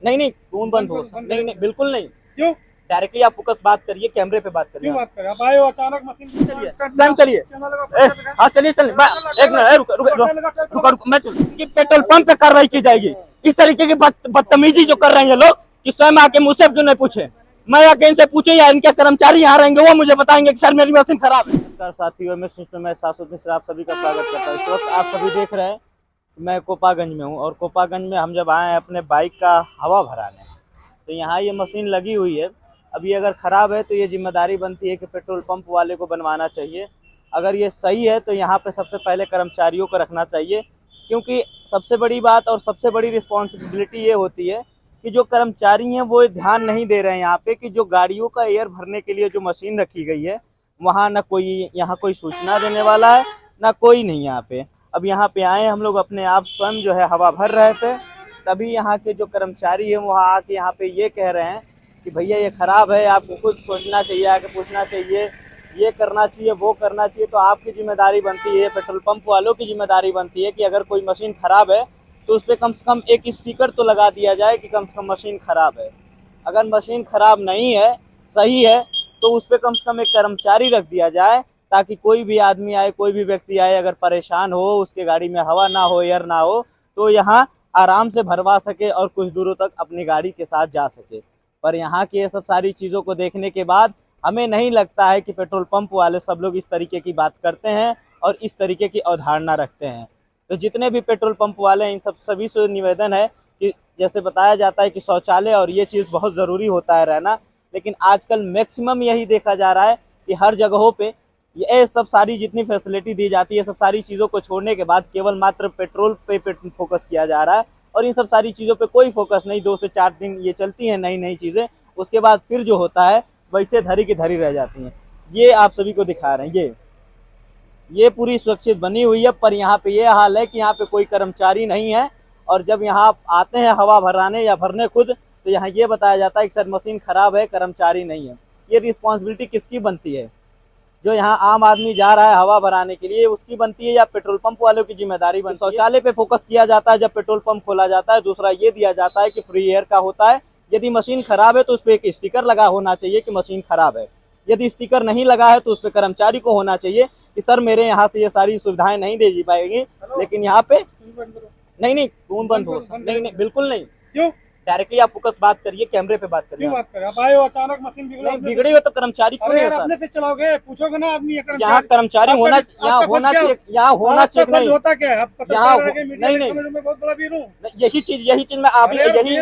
नहीं नहीं, फोन बंद हो, नहीं नहीं बिल्कुल नहीं। क्यों? डायरेक्टली आप फोकस बात करिए, कैमरे पे बात करिए। क्यों बात करें? आप आए हो अचानक मशीन चलिए मैम, चलिए। हाँ चलिए चलिए, एक मिनट, रुको रुको रुको रुको, मैं कि पेट्रोल पंप पे कार्रवाई की जाएगी। इस तरीके की बदतमीजी जो कर रहे हैं ये लोग कि स्वयं आके मुझसे क्यों नहीं पूछे, मैं आके इनसे पूछे या इनके कर्मचारी यहाँ रहेंगे वो मुझे बताएंगे कि सर मेरी मशीन खराब है। नमस्कार साथियों, मैं शाश्वत मिश्रा आप सभी का स्वागत करता हूँ। इस वक्त आप सभी देख रहे हैं मैं कोपागंज में हूँ और कोपागंज में हम जब आए हैं अपने बाइक का हवा भराने, तो यहाँ ये मशीन लगी हुई है। अब ये अगर ख़राब है तो ये जिम्मेदारी बनती है कि पेट्रोल पंप वाले को बनवाना चाहिए। अगर ये सही है तो यहाँ पे सबसे पहले कर्मचारियों को रखना चाहिए, क्योंकि सबसे बड़ी बात और सबसे बड़ी रिस्पॉन्सिबिलिटी ये होती है कि जो कर्मचारी हैं वो ध्यान नहीं दे रहे हैं यहाँ पे कि जो गाड़ियों का एयर भरने के लिए जो मशीन रखी गई है वहाँ ना कोई यहाँ कोई सूचना देने वाला है, ना कोई नहीं यहाँ पे। अब यहाँ पे आए हम लोग अपने आप स्वयं जो है हवा भर रहे थे, तभी यहाँ के जो कर्मचारी हैं वहाँ आके यहाँ पे ये कह रहे हैं कि भैया ये ख़राब है, आपको खुद सोचना चाहिए, आके पूछना चाहिए, ये करना चाहिए, वो करना चाहिए। तो आपकी जिम्मेदारी बनती है, पेट्रोल पंप वालों की जिम्मेदारी बनती है कि अगर कोई मशीन ख़राब है तो उस पर कम से कम एक स्टिकर तो लगा दिया जाए कि कम से कम मशीन ख़राब है। अगर मशीन ख़राब नहीं है, सही है, तो उस पर कम से कम एक कर्मचारी रख दिया जाए, ताकि कोई भी आदमी आए, कोई भी व्यक्ति आए, अगर परेशान हो, उसके गाड़ी में हवा ना हो, एयर ना हो, तो यहाँ आराम से भरवा सके और कुछ दूरों तक अपनी गाड़ी के साथ जा सके। पर यहाँ की ये सब सारी चीज़ों को देखने के बाद हमें नहीं लगता है कि पेट्रोल पंप वाले सब लोग इस तरीके की बात करते हैं और इस तरीके की अवधारणा रखते हैं। तो जितने भी पेट्रोल पंप वाले हैं इन सभी से निवेदन है कि जैसे बताया जाता है कि शौचालय और ये चीज़ बहुत ज़रूरी होता है रहना, लेकिन आजकल मैक्सिमम यही देखा जा रहा है कि हर जगहों पे ये सब सारी जितनी फैसिलिटी दी जाती है, सब सारी चीज़ों को छोड़ने के बाद केवल मात्र पेट्रोल पे फोकस किया जा रहा है और इन सब सारी चीज़ों पे कोई फोकस नहीं। 2 से 4 दिन ये चलती हैं नई नई चीज़ें, उसके बाद फिर जो होता है वैसे धरी की धरी रह जाती हैं। ये आप सभी को दिखा रहे हैं, ये पूरी सुरक्षित बनी हुई है, पर यहाँ पे ये हाल है कि यहाँ पे कोई कर्मचारी नहीं है। और जब यहाँ आते हैं हवा भराने या भरने खुद, तो यहाँ ये बताया जाता है कि सर मशीन ख़राब है, कर्मचारी नहीं है। ये रिस्पॉन्सिबिलिटी किसकी बनती है? जो यहाँ आम आदमी जा रहा है हवा भराने के लिए, उसकी बनती है या पेट्रोल पंप वालों की जिम्मेदारी बनती है? शौचालय पे फोकस किया जाता है जब पेट्रोल पंप खोला जाता है। दूसरा ये दिया जाता है कि फ्री एयर का होता है। यदि मशीन खराब है तो उस पर एक स्टिकर लगा होना चाहिए कि मशीन खराब है। यदि स्टिकर नहीं लगा है तो उस पर कर्मचारी को होना चाहिए कि सर मेरे यहाँ से ये सारी सुविधाएं नहीं दी पाएगी, लेकिन यहाँ पे नहीं नहीं, फोन बंद हो, नहीं नहीं बिल्कुल नहीं। क्यों? डायरेक्टली आप फोकस बात करिए, कैमरे पे बात करिए। क्यों बात करें? आप आए हो अचानक मशीन बिगड़ी हो तो कर्मचारी क्यों नहीं यार है? अपने से चलाओगे, पूछोगे ना आदमी। यहाँ कर्मचारी होना चाहिए, यहाँ होना चाहिए नहीं। होता क्या है? यहाँ नहीं नहीं, मैं बहुत बड़ा वीर हूँ। यही चीज मैं आप यही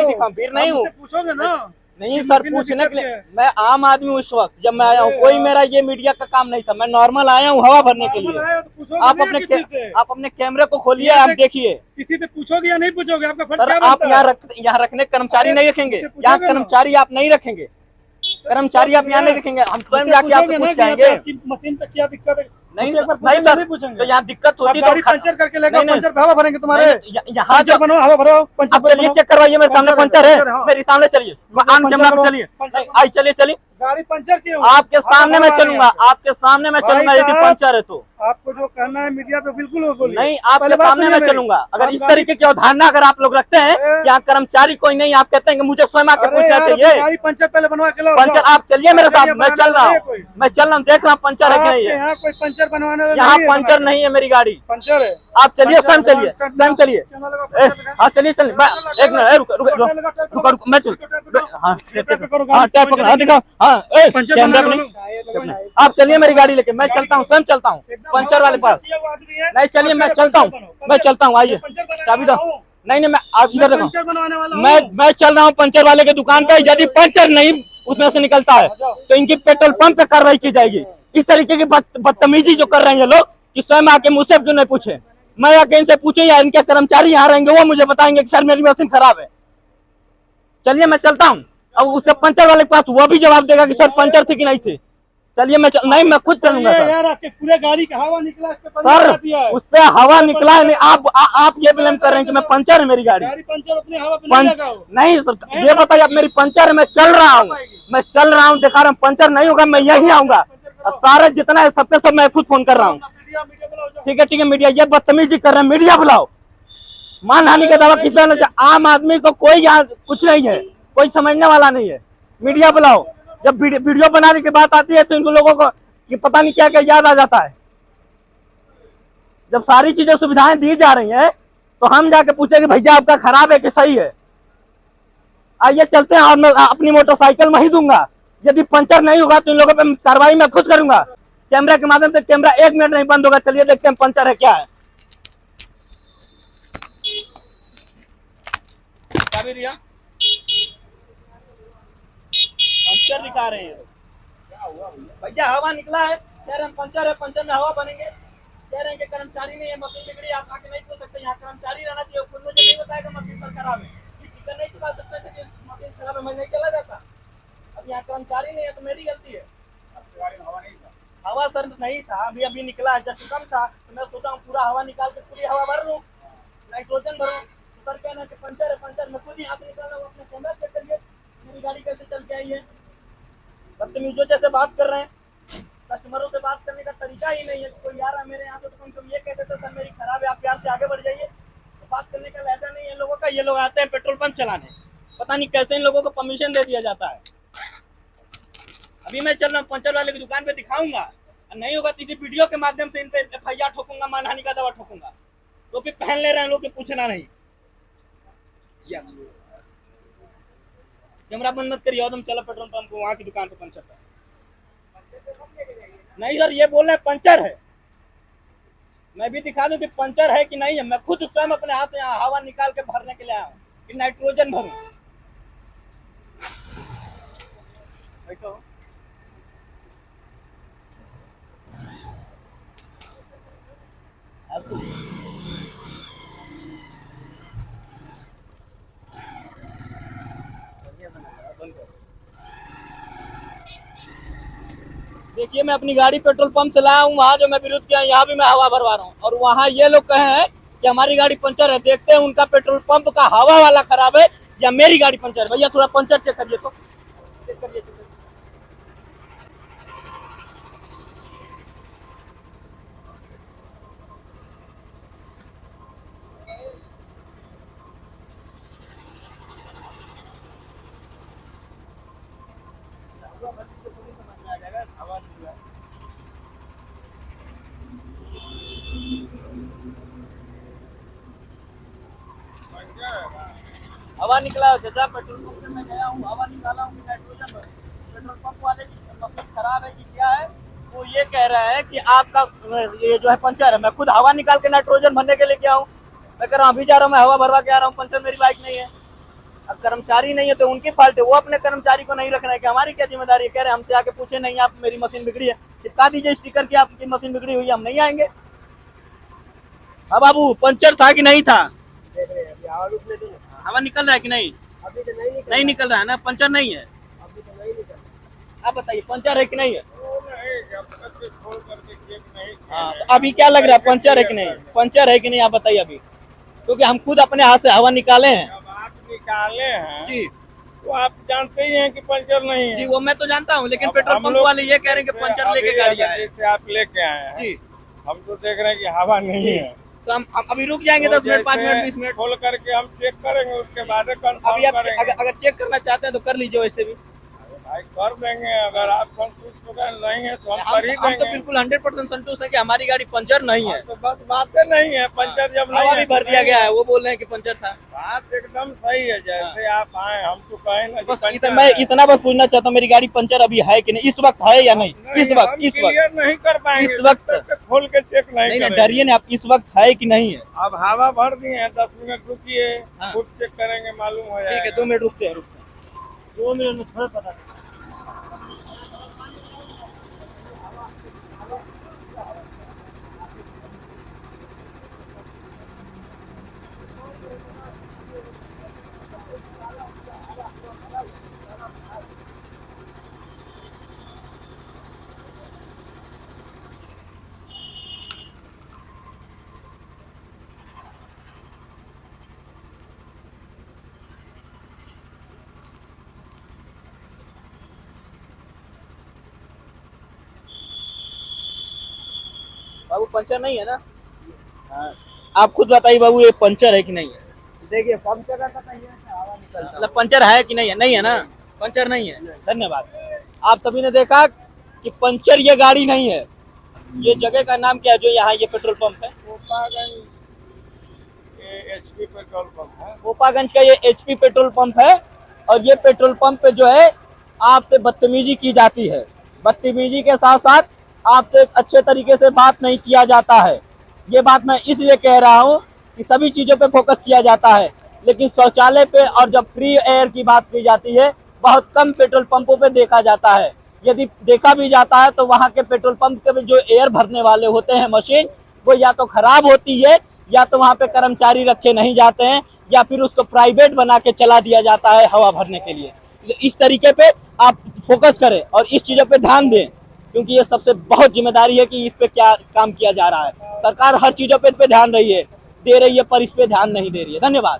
दिखाऊं, वीर नहीं हूँ। पूछोगे ना। नहीं सर, पूछने के लिए मैं आम आदमी हूँ। उस वक्त जब मैं आया हूँ कोई मेरा ये मीडिया का काम नहीं था, मैं नॉर्मल आया हूँ हवा भरने के लिए। आप अपने कैमरे को खोलिए, आप देखिए। किसी से पूछोगे या नहीं पूछोगे? आपका फर्ज सर क्या आप बनता है? यहाँ रखने कर्मचारी नहीं रखेंगे, यहाँ कर्मचारी आप नहीं रखेंगे, कर्मचारी आप यहाँ नहीं रखेंगे। हम स्वयं जाके आपसे पूछ कहेंगे मशीन पे क्या दिक्कत है। नहीं सर, तो यहाँ दिक्कत होती तो पंचर करके लेकर पंचर पे हवा भरेंगे तुम्हारे। यहाँ जो बनो हवा भरो, आप चलिए चेक करवाइए, मेरे सामने पंचर है, मेरे सामने चलिए, आन कैमरा पे चलिए, आई चलिए चलिए, गाड़ी पंचर क्यों? आपके सामने मैं चलूंगा, आपके सामने मैं चलूंगा यदि पंचर है तो। आपको जो कहना है मीडिया पे बिल्कुल बोलिए। नहीं, आपके सामने मैं चलूंगा। अगर इस तरीके की अवधारणा अगर आप लोग रखते हैं कि यहाँ कर्मचारी कोई नहीं, आप कहते हैं कि मुझे स्वयं आकर पूछना चाहिए। गाड़ी पंचर पहले बनवा के लो। पंचर आप चलिए मेरे साथ, मैं चल रहा हूँ, देख रहा हूँ पंचर है कि नहीं है। यहाँ कोई पंचर बनवाने यहाँ पंचर नहीं है, मेरी गाड़ी पंचर है। आप चलिए, स्वयं चलिए। हाँ चलिए एक मिनट, रुको मैं चल, हाँ टैप पकड़, हाँ दिखाओ, हाँ कैमरा नहीं। आप चलिए मेरी गाड़ी लेके, मैं चलता हूँ, स्वयं चलता हूँ पंचर वाले पास। नहीं चलिए मैं चलता हूँ, आइए चाबी दो। नहीं मैं आप इधर देखो, मैं चल रहा हूँ पंचर वाले के दुकान पे। यदि पंचर नहीं उसमें से निकलता है तो इनकी पेट्रोल पंप पे कार्रवाई की जाएगी। इस तरीके की बदतमीजी जो कर रहे हैं ये लोग कि स्वयं आके मुझसे क्यों नहीं पूछे, मैं आके इनसे पूछे या इनके कर्मचारी यहाँ रहेंगे वो मुझे बताएंगे कि सर मेरी मशीन खराब है। चलिए मैं चलता हूँ। अब उसके पंचर वाले के पास वो भी जवाब देगा कि सर पंचर थे कि नहीं थे। चलिए नहीं मैं खुद चलूंगा सर। यार आपके पूरे गाड़ी का हवा निकला सर, उस पे हवा निकला है नहीं। आप ये ब्लेम कर रहे हैं कि मैं पंचर है मेरी गाड़ी पंचर अपने हवा पे नहीं लगाओ। नहीं सर, ये बताइए, अब मेरी पंचर है, मैं चल रहा हूँ, दिखा रहा हूँ, पंचर नहीं होगा मैं यही आऊंगा। सारे जितना है सबके सब मैं खुद फोन कर रहा हूँ। ठीक है मीडिया, ये बदतमीजी कर रहे हैं, मीडिया बुलाओ, मानहानि का दावा किस पे? आम आदमी को कोई यहाँ कुछ नहीं है, कोई समझने वाला नहीं है। मीडिया बुलाओ, जब वीडियो बनाने की बात आती है तो इन लोगों को कि पता नहीं क्या क्या याद आ जाता है। जब सारी चीजें सुविधाएं दी जा रही हैं तो हम जाके पूछे कि भैया आपका खराब है कि सही है? आइए चलते हैं और मैं अपनी मोटरसाइकिल मैं ही दूंगा। यदि पंचर नहीं होगा तो इन लोगों पे कार्रवाई मैं खुद करूंगा। कैमरा के माध्यम से कैमरा 1 मिनट नहीं बंद होगा। चलिए देखते हैं पंचर है क्या है। चाबी दिया, पंचर दिखा रहे हैं भैया। हवा निकला है, कह रहे हैं पंचर है, पंचर में हवा बनेंगे। कह रहे हैं कि कर्मचारी नहीं है, मशीन बिगड़ी, आप आके नहीं पूछ सकते। यहाँ कर्मचारी रहना चाहिए, खुद मुझे नहीं बताएगा मशीन पर खराब है। स्टिकर नहीं चला सकते थे कि मशीन खराब है, मैं नहीं चला जाता। अब यहाँ कर्मचारी नहीं है तो मेरी गलती है। हवा सर नहीं था, अभी अभी निकला है, जस्ट कम था तो मैं सोचा पूरा हवा निकाल के पूरी हवा भर लूँ, नाइट्रोजन भरूँ। सर कहना कि पंचर है, पंचर मैं खुद ही यहाँ पे निकाल रहा हूँ। अपने कैमरा चेक करिए मेरी गाड़ी कैसे चल के आई है। बदतमीजों जैसे बात कर रहे हैं। कस्टमरों से बात करने का तरीका ही नहीं है। कोई आ रहा है मेरे यहाँ पे तो कम से कम ये कहते थे सर मेरी खराब है, आप प्यार से आगे बढ़ जाइए। तो बात करने का लहजा नहीं है लोगों का। ये लोग आते हैं पेट्रोल पंप चलाने, पता नहीं कैसे इन लोगों को परमिशन दे दिया जाता है। अभी मैं चल रहा हूँ पंचर वाले की दुकान पे दिखाऊंगा, नहीं होगा तो इसी वीडियो के माध्यम से इन पे FIR ठोकूंगा, मानहानि का दावा ठोकूंगा। तो भी पहन ले रहे हैं लोग कि पूछना नहीं। कैमरा बंद मत करिए और तुम चलो पेट्रोल पंप को, वहाँ की दुकान पे पंचर था। नहीं सर ये बोल रहे हैं पंचर है, मैं भी दिखा दूं कि पंचर है कि नहीं है। मैं खुद स्वयं अपने हाथ से यहाँ हवा निकाल के भरने के लिए आया हूँ कि नाइट्रोजन भरूं। बैठो। देखिए मैं अपनी गाड़ी पेट्रोल पंप से लाया हूँ, वहाँ जो मैं विरोध किया यहाँ भी मैं हवा भरवा रहा हूँ, और वहाँ ये लोग कहे हैं कि हमारी गाड़ी पंचर है। देखते हैं उनका पेट्रोल पंप का हवा वाला खराब है या मेरी गाड़ी पंचर। भैया थोड़ा पंचर चेक करिए तो, चेक करिए। हवा निकला है चाचा, पेट्रोल पंप से मैं गया हूँ, हवा निकाला हूँ कि नाइट्रोजन भरूं। पेट्रोल पंप वाले की मशीन खराब है कि क्या है, वो ये कह रहा है कि आपका ये जो है पंचर है। मैं खुद हवा निकाल के नाइट्रोजन भरने के लिए गया हूँ। मैं कह रहा हूँ अभी जा रहा हूँ, मैं हवा भरवा के आ रहा हूँ, पंचर मेरी बाइक नहीं है। अब कर्मचारी नहीं है तो उनकी फाल्ट है, वो अपने कर्मचारी को नहीं रखना है कि हमारी क्या जिम्मेदारी है। कह रहे हैं हमसे आके पूछे नहीं आप मेरी मशीन बिगड़ी है, चिपका दीजिए स्टिकर की आपकी मशीन बिगड़ी हुई है, हम नहीं आएंगे। हाँ बाबू पंचर था कि नहीं था? हवा निकल रहा है कि नहीं? अभी तो नहीं निकल रहा है ना, पंचर नहीं है। अभी तो नहीं निकल। आप बताइए पंचर है कि नहीं है? खोल करके चेक नहीं। हाँ तो अभी क्या लग रहा है, पंचर है कि नहीं? पंचर है कि नहीं आप बताइए अभी, क्योंकि हम खुद अपने हाथ से हवा निकाले हैं। जब आप निकाले हैं जी तो आप जानते ही हैं कि पंचर नहीं है। जी वो मैं तो जानता हूँ, लेकिन अब पेट्रोल हम पंप लोग वाले ये कह रहे हैं कि पंचर लेके गाड़ी आए। जैसे आप लेके आए हैं, जी हम तो देख रहे हैं कि हवा नहीं है। तो हम अभी रुक जाएंगे 10 मिनट, 5 मिनट, 20 मिनट। खोल करके हम चेक करेंगे, उसके बाद अभी कंफर्म आप करेंगे। अगर चेक करना चाहते हैं तो कर लीजिए, वैसे भी भाई कर देंगे, अगर आप संतुष्ट होकर नहीं है तो हम कर ही हम तो देंगे। बिल्कुल 100% संतुष्ट है कि हमारी गाड़ी पंचर नहीं है। तो बस बातें नहीं है, पंचर जब नहीं हवा है भी भर दिया गया है, वो बोल रहे हैं कि पंचर था। बात एकदम सही है। जैसे आप आए हम तो कहें ना कि बस पंचर मैं है। इतना बस पूछना चाहता हूँ, मेरी गाड़ी पंचर अभी है कि नहीं, इस वक्त है या नहीं? नहीं, इस वक्त हम क्लियर नहीं कर पाएंगे इस वक्त जब तक खोल के चेक नहीं नहीं करेंगे। डरिए नहीं, आप इस वक्त है कि नहीं है? अब हवा भर दिए हैं, 10 मिनट रुकिए, हाँ। खुद चेक करेंगे, मालूम हो ठीक है जाएगा। 2 मिनट रुकते हैं 2 मिनट में थोड़ा पता नहीं। बाबू पंचर नहीं है ना? हाँ आप खुद बताइए बाबू, ये पंचर है कि नहीं है? देखिए पंचर का तो नहीं है, हवा निकलता मतलब पंचर है कि नहीं है? नहीं है ना, पंचर नहीं है। धन्यवाद। आप सभी ने देखा कि पंचर ये गाड़ी नहीं है। ये जगह का नाम क्या है जो यहाँ ये पेट्रोल पंप है? गोपागंज ये HP पेट्रोल पंप है। गोपागंज का ये HP पेट्रोल पंप है और ये पेट्रोल पंप पे जो है आपसे बदतमीजी की जाती है। बदतमीजी के साथ साथ आपसे अच्छे तरीके से बात नहीं किया जाता है। ये बात मैं इसलिए कह रहा हूँ कि सभी चीज़ों पे फोकस किया जाता है, लेकिन शौचालय पे और जब फ्री एयर की बात की जाती है बहुत कम पेट्रोल पंपों पे देखा जाता है। यदि देखा भी जाता है तो वहाँ के पेट्रोल पंप के जो एयर भरने वाले होते हैं मशीन, वो या तो खराब होती है या तो वहाँ पे कर्मचारी रखे नहीं जाते हैं या फिर उसको प्राइवेट बना के चला दिया जाता है हवा भरने के लिए। तो इस तरीके पे आप फोकस करें और इस चीज़ों पे ध्यान दें, क्योंकि ये सबसे बहुत जिम्मेदारी है कि इस पे क्या काम किया जा रहा है। सरकार हर चीज़ों पे ध्यान दे रही है पर इस पे ध्यान नहीं दे रही है। धन्यवाद।